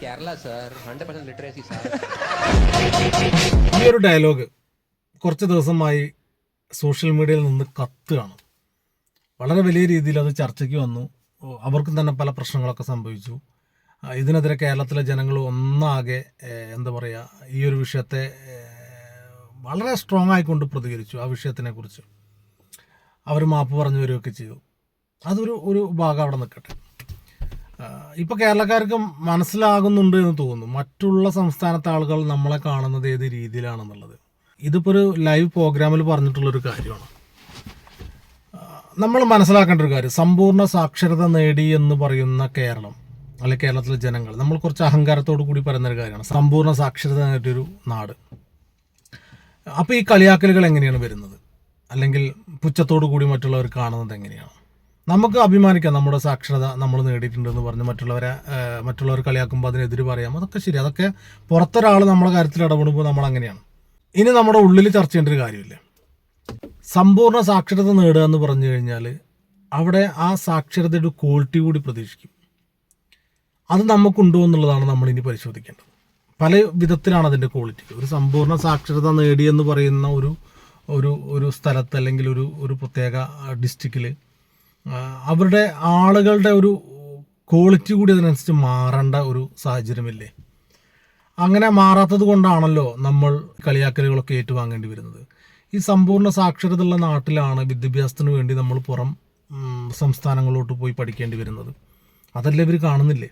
Kerala sir 100% literacy sir. ഈ ഒരു dialogue കുറച്ച് ദിവസമായി സോഷ്യൽ മീഡിയയിൽ നിന്ന് കത്തുകയാണ്. വളരെ വലിയ രീതിയിൽ അത് ചർച്ചയ്ക്ക് വന്നു. അവർക്കും തന്നെ പല പ്രശ്നങ്ങളൊക്കെ സംഭവിച്ചു. ഇതിനെതിരെ കേരളത്തിലെ ജനങ്ങൾ ഒന്നാകെ എന്താ പറയുക, ഈ ഒരു വിഷയത്തെ വളരെ സ്ട്രോങ് ആയിക്കൊണ്ട് പ്രതികരിച്ചു. ആ വിഷയത്തിനെ കുറിച്ച് അവർ മാപ്പ് പറഞ്ഞു വരികയൊക്കെ ചെയ്തു. അതൊരു ഭാഗം അവിടെ നിൽക്കട്ടെ. ഇപ്പോൾ കേരളക്കാർക്ക് മനസ്സിലാകുന്നുണ്ട് എന്ന് തോന്നുന്നു മറ്റുള്ള സംസ്ഥാനത്തെ ആളുകൾ നമ്മളെ കാണുന്നത് ഏത് രീതിയിലാണെന്നുള്ളത്. ഇതിപ്പോൾ ഒരു ലൈവ് പ്രോഗ്രാമിൽ പറഞ്ഞിട്ടുള്ളൊരു കാര്യമാണ്. നമ്മൾ മനസ്സിലാക്കേണ്ട ഒരു കാര്യം, സമ്പൂർണ്ണ സാക്ഷരത നേടി എന്ന് പറയുന്ന കേരളം, അല്ലെങ്കിൽ കേരളത്തിലെ ജനങ്ങൾ, നമ്മൾ കുറച്ച് അഹങ്കാരത്തോടു കൂടി പറയുന്നൊരു കാര്യമാണ് സമ്പൂർണ്ണ സാക്ഷരത നേടിയൊരു നാട്. അപ്പോൾ ഈ കളിയാക്കലുകൾ എങ്ങനെയാണ് വരുന്നത്, അല്ലെങ്കിൽ പുച്ഛത്തോടു കൂടി മറ്റുള്ളവർ കാണുന്നത് എങ്ങനെയാണ്? നമുക്ക് അഭിമാനിക്കാം, നമ്മുടെ സാക്ഷരത നമ്മൾ നേടിയിട്ടുണ്ടെന്ന് പറഞ്ഞ് മറ്റുള്ളവർ കളിയാക്കുമ്പോൾ അതിനെതിരെ പറയാം. അതൊക്കെ ശരി, അതൊക്കെ പുറത്തൊരാൾ നമ്മുടെ കാര്യത്തിൽ ഇടപെടുമ്പോൾ നമ്മൾ അങ്ങനെയാണ്. ഇനി നമ്മുടെ ഉള്ളിൽ ചർച്ച ചെയ്യേണ്ട ഒരു കാര്യമില്ല. സമ്പൂർണ്ണ സാക്ഷരത നേടുക എന്ന് പറഞ്ഞു കഴിഞ്ഞാൽ അവിടെ ആ സാക്ഷരതയുടെ ക്വാളിറ്റി കൂടി പ്രതീക്ഷിക്കും. അത് നമുക്കുണ്ടോ എന്നുള്ളതാണ് നമ്മളിനി പരിശോധിക്കേണ്ടത്. പല വിധത്തിലാണ് അതിൻ്റെ ക്വാളിറ്റി. ഒരു സമ്പൂർണ്ണ സാക്ഷരത നേടിയെന്ന് പറയുന്ന ഒരു സ്ഥലത്ത്, അല്ലെങ്കിൽ ഒരു പ്രത്യേക ഡിസ്ട്രിക്റ്റിൽ അവരുടെ ആളുകളുടെ ഒരു ക്വാളിറ്റി കൂടി അതിനനുസരിച്ച് മാറേണ്ട ഒരു സാഹചര്യമില്ലേ? അങ്ങനെ മാറാത്തത് കൊണ്ടാണല്ലോ നമ്മൾ കളിയാക്കലുകളൊക്കെ ഏറ്റുവാങ്ങേണ്ടി വരുന്നത്. ഈ സമ്പൂർണ്ണ സാക്ഷരതയുള്ള നാട്ടിലാണ് വിദ്യാഭ്യാസത്തിന് വേണ്ടി നമ്മൾ പുറം സംസ്ഥാനങ്ങളിലോട്ട് പോയി പഠിക്കേണ്ടി വരുന്നത്. അതല്ലേ ഇവർ കാണുന്നില്ലേ?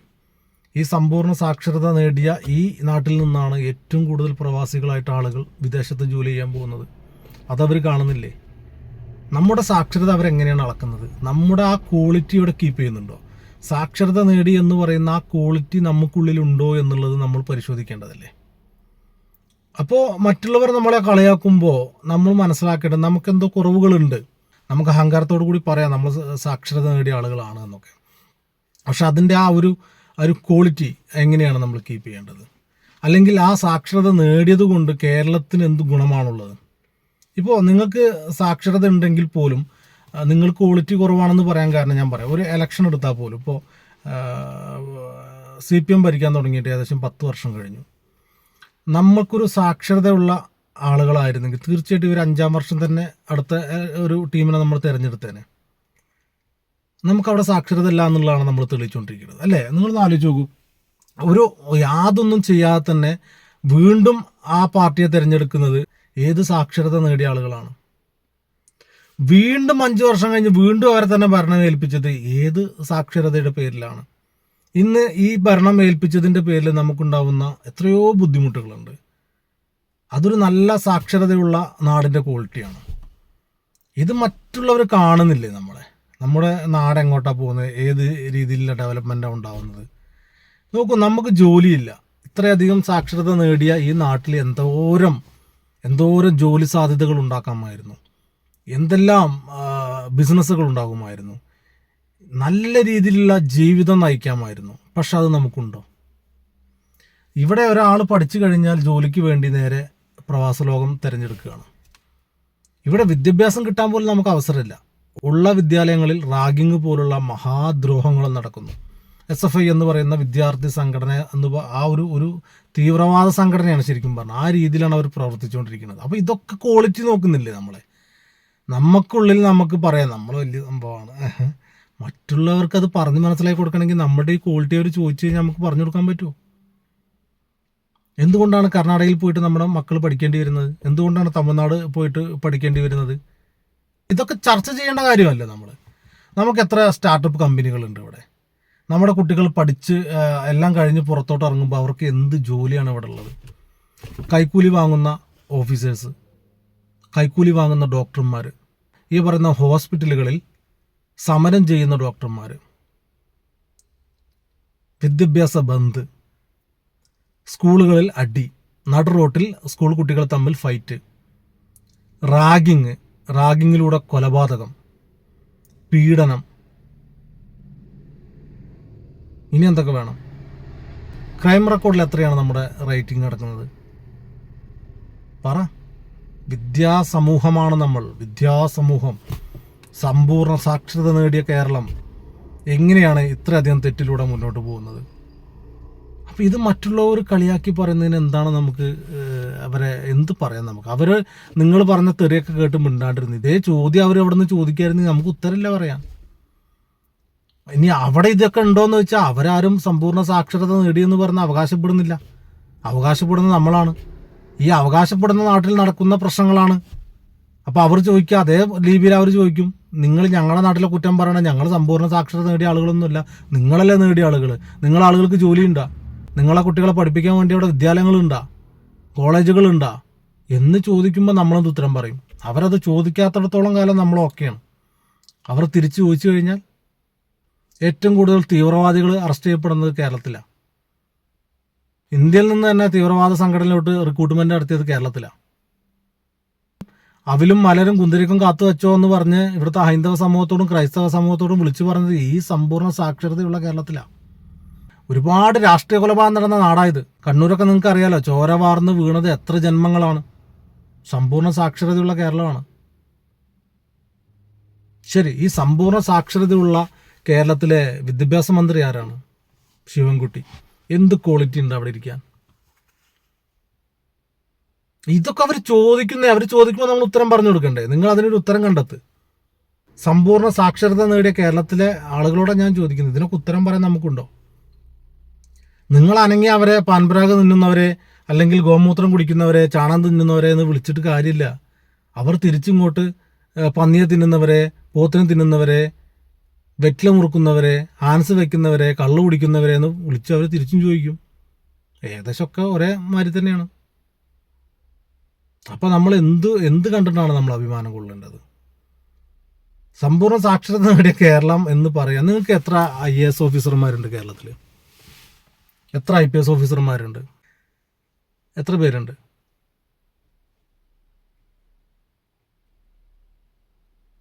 ഈ സമ്പൂർണ്ണ സാക്ഷരത നേടിയ ഈ നാട്ടിൽ നിന്നാണ് ഏറ്റവും കൂടുതൽ പ്രവാസികളായിട്ട് ആളുകൾ വിദേശത്ത് ജോലി ചെയ്യാൻ പോകുന്നത്. അതവർ കാണുന്നില്ലേ? നമ്മുടെ സാക്ഷരത അവരെങ്ങനെയാണ് അളക്കുന്നത്? നമ്മുടെ ആ ക്വാളിറ്റി ഇവിടെ കീപ്പ് ചെയ്യുന്നുണ്ടോ? സാക്ഷരത നേടി എന്ന് പറയുന്ന ആ ക്വാളിറ്റി നമുക്കുള്ളിലുണ്ടോ എന്നുള്ളത് നമ്മൾ പരിശോധിക്കേണ്ടതല്ലേ? അപ്പോൾ മറ്റുള്ളവർ നമ്മളെ കളിയാക്കുമ്പോൾ നമ്മൾ മനസ്സിലാക്കേണ്ടത് നമുക്കെന്തോ കുറവുകളുണ്ട്. നമുക്ക് അഹങ്കാരത്തോടു കൂടി പറയാം നമ്മൾ സാക്ഷരത നേടിയ ആളുകളാണ് എന്നൊക്കെ. പക്ഷെ അതിൻ്റെ ആ ഒരു ക്വാളിറ്റി എങ്ങനെയാണ് നമ്മൾ കീപ്പ് ചെയ്യേണ്ടത്? അല്ലെങ്കിൽ ആ സാക്ഷരത നേടിയത് കൊണ്ട് കേരളത്തിന് എന്ത് ഗുണമാണുള്ളത്? ഇപ്പോൾ നിങ്ങൾക്ക് സാക്ഷരത ഉണ്ടെങ്കിൽ പോലും നിങ്ങൾ ക്വാളിറ്റി കുറവാണെന്ന് പറയാൻ കാരണം ഞാൻ പറയാം. ഒരു ഇലക്ഷൻ എടുത്താൽ പോലും ഇപ്പോൾ CPM ഭരിക്കാൻ തുടങ്ങിയിട്ട് ഏകദേശം 10 വർഷം കഴിഞ്ഞു. നമ്മൾക്കൊരു സാക്ഷരതയുള്ള ആളുകളായിരുന്നെങ്കിൽ തീർച്ചയായിട്ടും ഇവർ 5-ാം വർഷം തന്നെ അടുത്ത ഒരു ടീമിനെ നമ്മൾ തിരഞ്ഞെടുത്തേനെ. നമുക്കവിടെ സാക്ഷരത ഇല്ല എന്നുള്ളതാണ് നമ്മൾ തെളിയിച്ചുകൊണ്ടിരിക്കുന്നത്, അല്ലേ? നിങ്ങളൊന്ന് ആലോചിച്ച് നോക്കൂ. യാതൊന്നും ചെയ്യാതെ തന്നെ വീണ്ടും ആ പാർട്ടിയെ തിരഞ്ഞെടുക്കുന്നത് ഏത് സാക്ഷരത നേടിയ ആളുകളാണ്? വീണ്ടും 5 വർഷം കഴിഞ്ഞ് വീണ്ടും അവരെ തന്നെ ഭരണം ഏൽപ്പിച്ചത് ഏത് സാക്ഷരതയുടെ പേരിലാണ്? ഇന്ന് ഈ ഭരണം ഏൽപ്പിച്ചതിൻ്റെ പേരിൽ നമുക്കുണ്ടാവുന്ന എത്രയോ ബുദ്ധിമുട്ടുകളുണ്ട്. അതൊരു നല്ല സാക്ഷരതയുള്ള നാടിൻ്റെ ക്വാളിറ്റിയാണ്. ഇത് മറ്റുള്ളവർ കാണുന്നില്ലേ? നമ്മുടെ നാട് എങ്ങോട്ടാണ് പോകുന്നത്, ഏത് രീതിയിലുള്ള ഡെവലപ്മെൻറ്റാണ് ഉണ്ടാവുന്നത്? നോക്കൂ, നമുക്ക് ജോലിയില്ല. ഇത്രയധികം സാക്ഷരത നേടിയ ഈ നാട്ടിൽ എന്തോരം ജോലി സാധ്യതകൾ ഉണ്ടാക്കാമായിരുന്നു, എന്തെല്ലാം ബിസിനസ്സുകൾ ഉണ്ടാകുമായിരുന്നു, നല്ല രീതിയിലുള്ള ജീവിതം നയിക്കാമായിരുന്നു. പക്ഷെ അത് നമുക്കുണ്ടോ? ഇവിടെ ഒരാൾ പഠിച്ചു കഴിഞ്ഞാൽ ജോലിക്ക് വേണ്ടി നേരെ പ്രവാസ ലോകം തിരഞ്ഞെടുക്കുകയാണ്. ഇവിടെ വിദ്യാഭ്യാസം കിട്ടാൻ പോലും നമുക്ക് അവസരമില്ല. ഉള്ള വിദ്യാലയങ്ങളിൽ റാഗിങ് പോലുള്ള മഹാദ്രോഹങ്ങൾ നടക്കുന്നു. SFI എന്ന് പറയുന്ന വിദ്യാർത്ഥി സംഘടന ആ ഒരു തീവ്രവാദ സംഘടനയാണ് ശരിക്കും പറഞ്ഞാൽ. ആ രീതിയിലാണ് അവർ പ്രവർത്തിച്ചുകൊണ്ടിരിക്കുന്നത്. അപ്പോൾ ഇതൊക്കെ ക്വാളിറ്റി നോക്കുന്നില്ലേ? നമുക്കുള്ളിൽ നമുക്ക് പറയാം നമ്മൾ വലിയ സംഭവമാണ്. മറ്റുള്ളവർക്ക് അത് പറഞ്ഞ് മനസ്സിലാക്കി കൊടുക്കണമെങ്കിൽ നമ്മുടെ ഈ ക്വാളിറ്റി അവർ ചോദിച്ചു കഴിഞ്ഞാൽ നമുക്ക് പറഞ്ഞു കൊടുക്കാൻ പറ്റുമോ? എന്തുകൊണ്ടാണ് കർണാടകയിൽ പോയിട്ട് നമ്മുടെ മക്കൾ പഠിക്കേണ്ടി വരുന്നത്? എന്തുകൊണ്ടാണ് തമിഴ്നാട് പോയിട്ട് പഠിക്കേണ്ടി വരുന്നത്? ഇതൊക്കെ ചർച്ച ചെയ്യേണ്ട കാര്യമല്ല. നമുക്ക് എത്ര സ്റ്റാർട്ടപ്പ് കമ്പനികളുണ്ട് ഇവിടെ. നമ്മുടെ കുട്ടികൾ പഠിച്ച് എല്ലാം കഴിഞ്ഞ് പുറത്തോട്ട് ഇറങ്ങുമ്പോൾ അവർക്ക് എന്ത് ജോലിയാണ് ഇവിടെ ഉള്ളത്? കൈക്കൂലി വാങ്ങുന്ന ഓഫീസേഴ്സ്, കൈക്കൂലി വാങ്ങുന്ന ഡോക്ടർമാർ, ഈ പറയുന്ന ഹോസ്പിറ്റലുകളിൽ സമരം ചെയ്യുന്ന ഡോക്ടർമാർ, വിദ്യാഭ്യാസ ബന്ദ്, സ്കൂളുകളിൽ അടി, നടു റോട്ടിൽ സ്കൂൾ കുട്ടികൾ തമ്മിൽ ഫൈറ്റ്, റാഗിങ്ങിലൂടെ കൊലപാതകം, പീഡനം. ഇനി എന്തൊക്കെ വേണം? ക്രൈം റെക്കോർഡിൽ എത്രയാണ് നമ്മുടെ റേറ്റിംഗ് നടക്കുന്നത്? പറ. വിദ്യാസമൂഹമാണ് നമ്മൾ. വിദ്യാസമൂഹം, സമ്പൂർണ്ണ സാക്ഷരത നേടിയ കേരളം എങ്ങനെയാണ് ഇത്രയധികം തെറ്റിലൂടെ മുന്നോട്ട് പോകുന്നത്? അപ്പോൾ ഇത് മറ്റുള്ളവർ കളിയാക്കി പറയുന്നതിന് എന്താണ് നമുക്ക് അവരെ എന്ത് പറയാം? നമുക്ക് അവർ നിങ്ങൾ പറഞ്ഞ തെറിയൊക്കെ കേട്ട് മിണ്ടാണ്ടിരുന്നു. ഇതേ ചോദ്യം അവർ അവിടെ നിന്ന് ചോദിക്കായിരുന്നെങ്കിൽ നമുക്ക് ഉത്തരമില്ല പറയാം. ഇനി അവിടെ ഇതൊക്കെ ഉണ്ടോയെന്ന് വെച്ചാൽ അവരാരും സമ്പൂർണ്ണ സാക്ഷരത നേടിയെന്ന് പറഞ്ഞ് അവകാശപ്പെടുന്നില്ല. അവകാശപ്പെടുന്നത് നമ്മളാണ്. ഈ അവകാശപ്പെടുന്ന നാട്ടിൽ നടക്കുന്ന പ്രശ്നങ്ങളാണ്. അപ്പോൾ അവർ ചോദിക്കുക, അതേ രീതിയിൽ അവർ ചോദിക്കും, നിങ്ങൾ ഞങ്ങളുടെ നാട്ടിലെ കുറ്റം പറയണം, ഞങ്ങൾ സമ്പൂർണ്ണ സാക്ഷരത നേടിയ ആളുകളൊന്നുമില്ല, നിങ്ങളല്ലേ നേടിയ ആളുകൾ, നിങ്ങളെ ആളുകൾക്ക് ജോലിയുണ്ടാ, നിങ്ങളെ കുട്ടികളെ പഠിപ്പിക്കാൻ വേണ്ടി അവിടെ വിദ്യാലയങ്ങളുണ്ടാ, കോളേജുകളുണ്ടാ എന്ന് ചോദിക്കുമ്പോൾ നമ്മളത് ഉത്തരം പറയും. അവരത് ചോദിക്കാത്തിടത്തോളം കാലം നമ്മൾ ഓക്കെയാണ്. അവർ തിരിച്ചു ചോദിച്ചു കഴിഞ്ഞാൽ ഏറ്റവും കൂടുതൽ തീവ്രവാദികൾ അറസ്റ്റ് ചെയ്യപ്പെടുന്നത് കേരളത്തിലാണ്. ഇന്ത്യയിൽ നിന്ന് തന്നെ തീവ്രവാദ സംഘടനയിലോട്ട് റിക്രൂട്ട്മെന്റ് നടത്തിയത് കേരളത്തിലാണ്. അവിലും മലരും കുന്തിരിക്കും കാത്തു വെച്ചോ എന്ന് പറഞ്ഞ് ഇവിടുത്തെ ഹൈന്ദവ സമൂഹത്തോടും ക്രൈസ്തവ സമൂഹത്തോടും വിളിച്ചു പറഞ്ഞത് ഈ സമ്പൂർണ്ണ സാക്ഷരതയുള്ള കേരളത്തിലാണ്. ഒരുപാട് രാഷ്ട്രീയ കൊലപാതകം നടന്ന നാടായത്. കണ്ണൂരൊക്കെ നിങ്ങൾക്ക് അറിയാലോ, ചോര വാർന്ന് വീണത് എത്ര ജന്മങ്ങളാണ്. സമ്പൂർണ്ണ സാക്ഷരതയുള്ള കേരളമാണ്. ശരി, ഈ സമ്പൂർണ്ണ സാക്ഷരതയുള്ള കേരളത്തിലെ വിദ്യാഭ്യാസ മന്ത്രി ആരാണ്? ശിവൻകുട്ടി. എന്ത് ക്വാളിറ്റി ഉണ്ട് അവിടെ ഇരിക്കാൻ? ഇതൊക്കെ അവർ ചോദിക്കുമ്പോൾ നമ്മൾ ഉത്തരം പറഞ്ഞു കൊടുക്കണ്ടേ? നിങ്ങൾ അതിനൊരു ഉത്തരം കണ്ടെത്ത്. സമ്പൂർണ്ണ സാക്ഷരത നേടിയ കേരളത്തിലെ ആളുകളോടെ ഞാൻ ചോദിക്കുന്നത്, ഇതിനൊക്കെ ഉത്തരം പറയാൻ നമുക്കുണ്ടോ? നിങ്ങൾ അനങ്ങി അവരെ പാൻപരാഗ് തിന്നുന്നവരെ, അല്ലെങ്കിൽ ഗോമൂത്രം കുടിക്കുന്നവരെ, ചാണകം തിന്നുന്നവരെ എന്ന് വിളിച്ചിട്ട് കാര്യമില്ല. അവർ തിരിച്ചിങ്ങോട്ട് പന്നിയെ തിന്നുന്നവരെ, പോത്തിനെ തിന്നുന്നവരെ, വെറ്റില മുറുക്കുന്നവരെ, ആൻസ് വെക്കുന്നവരെ, കള്ളു കുടിക്കുന്നവരെ എന്ന് വിളിച്ച് അവർ തിരിച്ചും ചോദിക്കും. ഏകദേശമൊക്കെ ഒരേ മാതിരി തന്നെയാണ്. അപ്പോൾ നമ്മൾ എന്ത് കണ്ടിട്ടാണ് നമ്മൾ അഭിമാനം കൊള്ളേണ്ടത്? സമ്പൂർണ്ണ സാക്ഷരത നേടിയ കേരളം എന്ന് പറയാം. നിങ്ങൾക്ക് എത്ര IAS ഓഫീസർമാരുണ്ട് കേരളത്തിൽ? എത്ര IPS ഓഫീസർമാരുണ്ട്? എത്ര പേരുണ്ട്?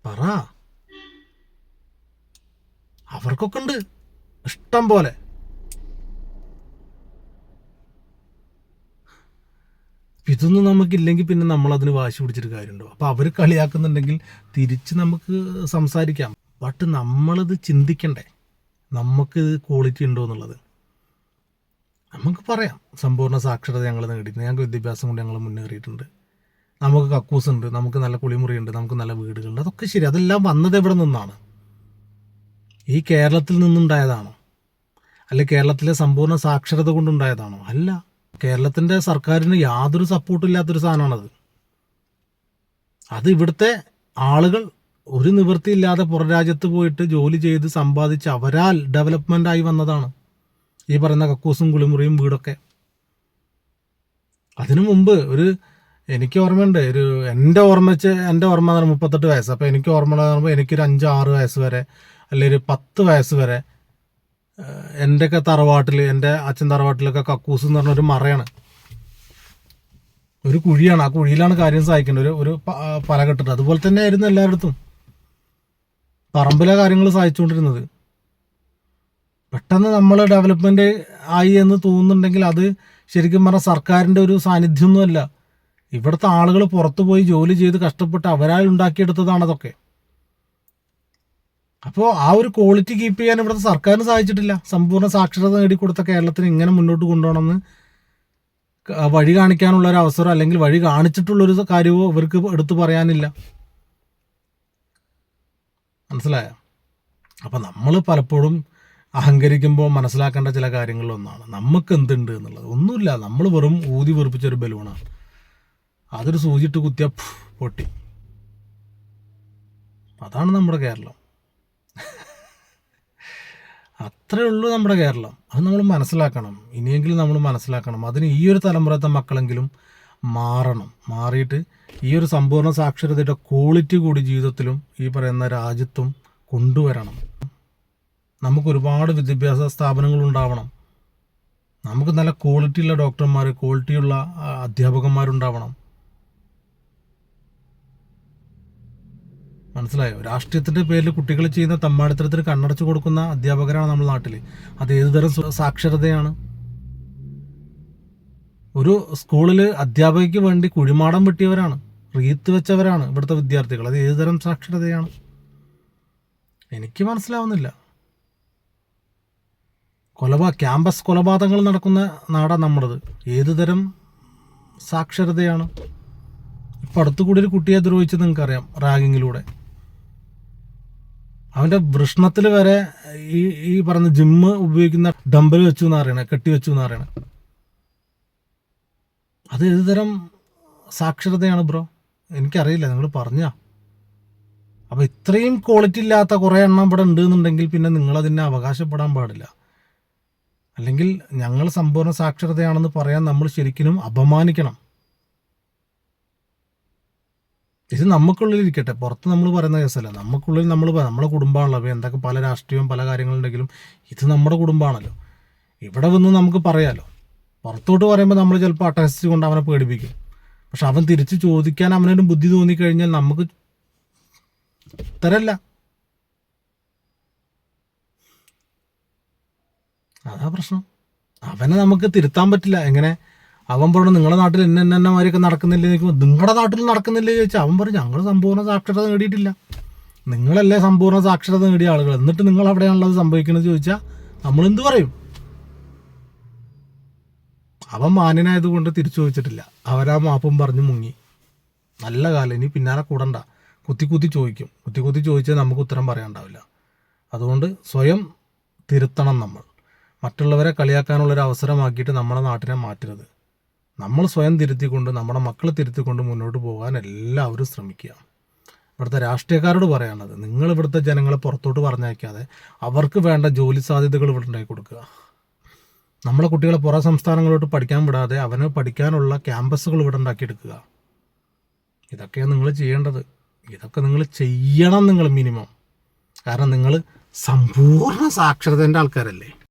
പറ. അവർക്കൊക്കെ ഉണ്ട് ഇഷ്ടം പോലെ. ഇതൊന്നും നമുക്കില്ലെങ്കിൽ പിന്നെ നമ്മളതിന് വാശി പിടിച്ചിട്ട് കാര്യമുണ്ടോ? അപ്പോൾ അവർ കളിയാക്കുന്നുണ്ടെങ്കിൽ തിരിച്ച് നമുക്ക് സംസാരിക്കാം. ബട്ട് നമ്മളിത് ചിന്തിക്കണ്ടേ, നമുക്ക് ക്വാളിറ്റി ഉണ്ടോ എന്നുള്ളത്. നമുക്ക് പറയാം, സമ്പൂർണ്ണ സാക്ഷരത ഞങ്ങൾ നേടിയിട്ടുണ്ട്, ഞങ്ങൾക്ക് വിദ്യാഭ്യാസം കൊണ്ട് ഞങ്ങൾ മുന്നേറിയിട്ടുണ്ട്, നമുക്ക് കക്കൂസ് ഉണ്ട്, നമുക്ക് നല്ല കുളിമുറിയുണ്ട്, നമുക്ക് നല്ല വീടുകളുണ്ട്. അതൊക്കെ ശരി. അതെല്ലാം വന്നത് എവിടെ നിന്നാണ്? ഈ കേരളത്തിൽ നിന്നുണ്ടായതാണോ? അല്ലെങ്കിൽ കേരളത്തിലെ സമ്പൂർണ്ണ സാക്ഷരത കൊണ്ടുണ്ടായതാണോ? അല്ല. കേരളത്തിൻ്റെ സർക്കാരിന് യാതൊരു സപ്പോർട്ടും ഇല്ലാത്തൊരു സാധനമാണത്. അത് ഇവിടുത്തെ ആളുകൾ ഒരു നിവൃത്തിയില്ലാതെ പുറം രാജ്യത്ത് പോയിട്ട് ജോലി ചെയ്ത് സമ്പാദിച്ച് അവരാൽ ഡെവലപ്മെൻ്റ് ആയി വന്നതാണ് ഈ പറയുന്ന കക്കൂസും കുളിമുറിയും വീടൊക്കെ. അതിനു മുമ്പ് എനിക്ക് ഓർമ്മയുണ്ട്, എൻ്റെ ഓർമ്മ 38 വയസ്സ്. അപ്പോൾ എനിക്ക് ഓർമ്മ പറയുമ്പോൾ എനിക്കൊരു 5-6 വയസ്സ് വരെ, അല്ലെങ്കിൽ ഒരു 10 വയസ്സ് വരെ എൻ്റെയൊക്കെ തറവാട്ടിൽ, എൻ്റെ അച്ഛൻ തറവാട്ടിലൊക്കെ കക്കൂസ് എന്ന് പറഞ്ഞൊരു മറയാണ്, ഒരു കുഴിയാണ്. ആ കുഴിയിലാണ് കാര്യം സഹായിക്കേണ്ടത്, ഒരു പല കെട്ടിട്ട്. അതുപോലെ തന്നെ ആയിരുന്നു എല്ലായിടത്തും പറമ്പിലെ കാര്യങ്ങൾ സഹായിച്ചുകൊണ്ടിരുന്നത്. പെട്ടെന്ന് നമ്മൾ ഡെവലപ്മെൻറ്റ് ആയി എന്ന് തോന്നുന്നുണ്ടെങ്കിൽ അത് ശരിക്കും പറഞ്ഞാൽ സർക്കാരിൻ്റെ ഒരു സാന്നിധ്യമൊന്നുമല്ല. ഇവിടുത്തെ ആളുകൾ പുറത്തു പോയി ജോലി ചെയ്ത് കഷ്ടപ്പെട്ട് അവരാൽ ഉണ്ടാക്കിയെടുത്തതാണ് അതൊക്കെ. അപ്പോൾ ആ ഒരു ക്വാളിറ്റി കീപ്പ് ചെയ്യാൻ ഇവിടുത്തെ സർക്കാരിന് സാധിച്ചിട്ടില്ല. സമ്പൂർണ്ണ സാക്ഷരത നേടിക്കൊടുത്ത കേരളത്തിന് ഇങ്ങനെ മുന്നോട്ട് കൊണ്ടുപോകണമെന്ന് വഴി കാണിക്കാനുള്ള ഒരു അവസരം, അല്ലെങ്കിൽ വഴി കാണിച്ചിട്ടുള്ളൊരു കാര്യമോ ഇവർക്ക് എടുത്തു പറയാനില്ല. മനസ്സിലായോ? അപ്പം നമ്മൾ പലപ്പോഴും അഹങ്കരിക്കുമ്പോൾ മനസ്സിലാക്കേണ്ട ചില കാര്യങ്ങളിലൊന്നാണ്, നമുക്ക് എന്തുണ്ട് എന്നുള്ളത്. ഒന്നുമില്ല, നമ്മൾ വെറും ഊതി വെറുപ്പിച്ചൊരു ബലൂണാണ്. അതൊരു സൂചിട്ട് കുത്തിയ പൊട്ടി. അതാണ് നമ്മുടെ കേരളം. അത്രേ ഉള്ളൂ നമ്മുടെ കേരളം. അത് നമ്മൾ മനസ്സിലാക്കണം. ഇനിയെങ്കിലും നമ്മൾ മനസ്സിലാക്കണം. അതിന് ഈ ഒരു തലമുറത്തെ മക്കളെങ്കിലും മാറിയിട്ട് ഈ ഒരു സമ്പൂർണ്ണ സാക്ഷരതയുടെ ക്വാളിറ്റി കൂടി ജീവിതത്തിലും ഈ പറയുന്ന രാജ്യത്തും കൊണ്ടുവരണം. നമുക്ക് ഒരുപാട് വിദ്യാഭ്യാസ സ്ഥാപനങ്ങൾ ഉണ്ടാവണം. നമുക്ക് നല്ല ക്വാളിറ്റിയുള്ള ഡോക്ടർമാർ, ക്വാളിറ്റിയുള്ള അധ്യാപകന്മാരുണ്ടാവണം. മനസ്സിലായോ? രാഷ്ട്രീയത്തിൻ്റെ പേരിൽ കുട്ടികൾ ചെയ്യുന്ന തമ്മാടിത്തരത്തിന് കണ്ണടച്ചു കൊടുക്കുന്ന അധ്യാപകരാണ് നമ്മുടെ നാട്ടിൽ. അത് ഏതുതരം സാക്ഷരതയാണ്? ഒരു സ്കൂളിൽ അധ്യാപകയ്ക്ക് വേണ്ടി കുഴിമാടം വെട്ടിയവരാണ്, റീത്ത് വെച്ചവരാണ് ഇവിടുത്തെ വിദ്യാർത്ഥികൾ. അത് ഏതുതരം സാക്ഷരതയാണ്? എനിക്ക് മനസ്സിലാവുന്നില്ല. ക്യാമ്പസ് കൊലപാതകങ്ങൾ നടക്കുന്ന നാടാണ് നമ്മുടേത്. ഏത് തരം സാക്ഷരതയാണ്? ഇപ്പം അടുത്തുകൂടി ഒരു കുട്ടിയെ ദ്രോഹിച്ചത് നിങ്ങൾക്കറിയാം, റാഗിങ്ങിലൂടെ. അവൻ്റെ വൃഷ്ണത്തിൽ വരെ ഈ പറഞ്ഞ ജിമ്മ് ഉപയോഗിക്കുന്ന ഡംബൽ വെച്ചു എന്ന് പറയണേ, കെട്ടി വെച്ചു എന്ന് പറയണേ. അത് ഏത് തരം സാക്ഷരതയാണ് ബ്രോ? എനിക്കറിയില്ല, നിങ്ങൾ പറഞ്ഞാ. അപ്പോൾ ഇത്രയും ക്വാളിറ്റി ഇല്ലാത്ത കുറേ എണ്ണം ഇവിടെ ഉണ്ട് എന്നുണ്ടെങ്കിൽ പിന്നെ നിങ്ങളതിനെ അവകാശപ്പെടാൻ പാടില്ല. അല്ലെങ്കിൽ ഞങ്ങൾ സമ്പൂർണ്ണ സാക്ഷരതയാണെന്ന് പറയാൻ നമ്മൾ ശരിക്കും അപമാനിക്കണം. ഇത് നമുക്കുള്ളിലിരിക്കട്ടെ, പുറത്ത് നമ്മൾ പറയുന്ന കേസല്ല. നമുക്കുള്ളിൽ നമ്മളെ കുടുംബമാണല്ലോ. എന്തൊക്കെ പല രാഷ്ട്രീയവും പല കാര്യങ്ങളുണ്ടെങ്കിലും ഇത് നമ്മുടെ കുടുംബമാണല്ലോ. ഇവിടെ വന്ന് നമുക്ക് പറയാലോ. പുറത്തോട്ട് പറയുമ്പോൾ നമ്മൾ ചിലപ്പോൾ അട്ടഹസിച്ച് കൊണ്ട് അവനെ പേടിപ്പിക്കും. പക്ഷെ അവൻ തിരിച്ച് ചോദിക്കാൻ അവനൊരു ബുദ്ധി തോന്നിക്കഴിഞ്ഞാൽ നമുക്ക് തരല്ല. അതാ പ്രശ്നം. അവനെ നമുക്ക് തിരുത്താൻ പറ്റില്ല. എങ്ങനെ? അവൻ പറഞ്ഞു നിങ്ങളുടെ നാട്ടിൽ എന്നമാരൊക്കെ നടക്കുന്നില്ലേ ചോദിക്കുമ്പോൾ നിങ്ങളുടെ നാട്ടിൽ നടക്കുന്നില്ലേ ചോദിച്ചാൽ അവൻ പറഞ്ഞു ഞങ്ങൾ സമ്പൂർണ്ണ സാക്ഷരത നേടിയിട്ടില്ല. നിങ്ങളല്ലേ സമ്പൂർണ്ണ സാക്ഷരത നേടിയ ആളുകൾ, എന്നിട്ട് നിങ്ങൾ അവിടെയാണുള്ളത് സംഭവിക്കുന്നത് ചോദിച്ചാൽ നമ്മളെന്ത് പറയും? അവൻ മാന്യനായതുകൊണ്ട് തിരിച്ചു ചോദിച്ചിട്ടില്ല. അവരാ മാപ്പും പറഞ്ഞ് മുങ്ങി. നല്ല കാലം, ഇനി പിന്നാലെ കൂടണ്ട. കുത്തി ചോദിക്കും. കുത്തി ചോദിച്ചാൽ നമുക്ക് ഉത്തരം പറയാനുണ്ടാവില്ല. അതുകൊണ്ട് സ്വയം തിരുത്തണം നമ്മൾ. മറ്റുള്ളവരെ കളിയാക്കാനുള്ളൊരു അവസരമാക്കിയിട്ട് നമ്മുടെ നാട്ടിനെ മാറ്റരുത്. നമ്മൾ സ്വയം തിരുത്തിക്കൊണ്ട് നമ്മുടെ മക്കളെ തിരുത്തിക്കൊണ്ട് മുന്നോട്ട് പോകാൻ എല്ലാവരും ശ്രമിക്കുക. ഇവിടുത്തെ രാഷ്ട്രീയക്കാരോട് പറയാനുള്ളത്, നിങ്ങൾ ഇവിടുത്തെ ജനങ്ങളെ പുറത്തോട്ട് പറഞ്ഞയക്കാതെ അവർക്ക് വേണ്ട ജോലി സാധ്യതകൾ ഇവിടെ ഉണ്ടാക്കി കൊടുക്കുക. നമ്മളെ കുട്ടികളെ പുറം സംസ്ഥാനങ്ങളോട്ട് പഠിക്കാൻ വിടാതെ അവന് പഠിക്കാനുള്ള ക്യാമ്പസുകൾ ഇവിടെ ഉണ്ടാക്കിയെടുക്കുക. ഇതൊക്കെയാണ് നിങ്ങൾ ചെയ്യേണ്ടത്. ഇതൊക്കെ നിങ്ങൾ ചെയ്യണം, നിങ്ങൾ മിനിമം. കാരണം നിങ്ങൾ സമ്പൂർണ്ണ സാക്ഷരതേൻ്റെ ആൾക്കാരല്ലേ.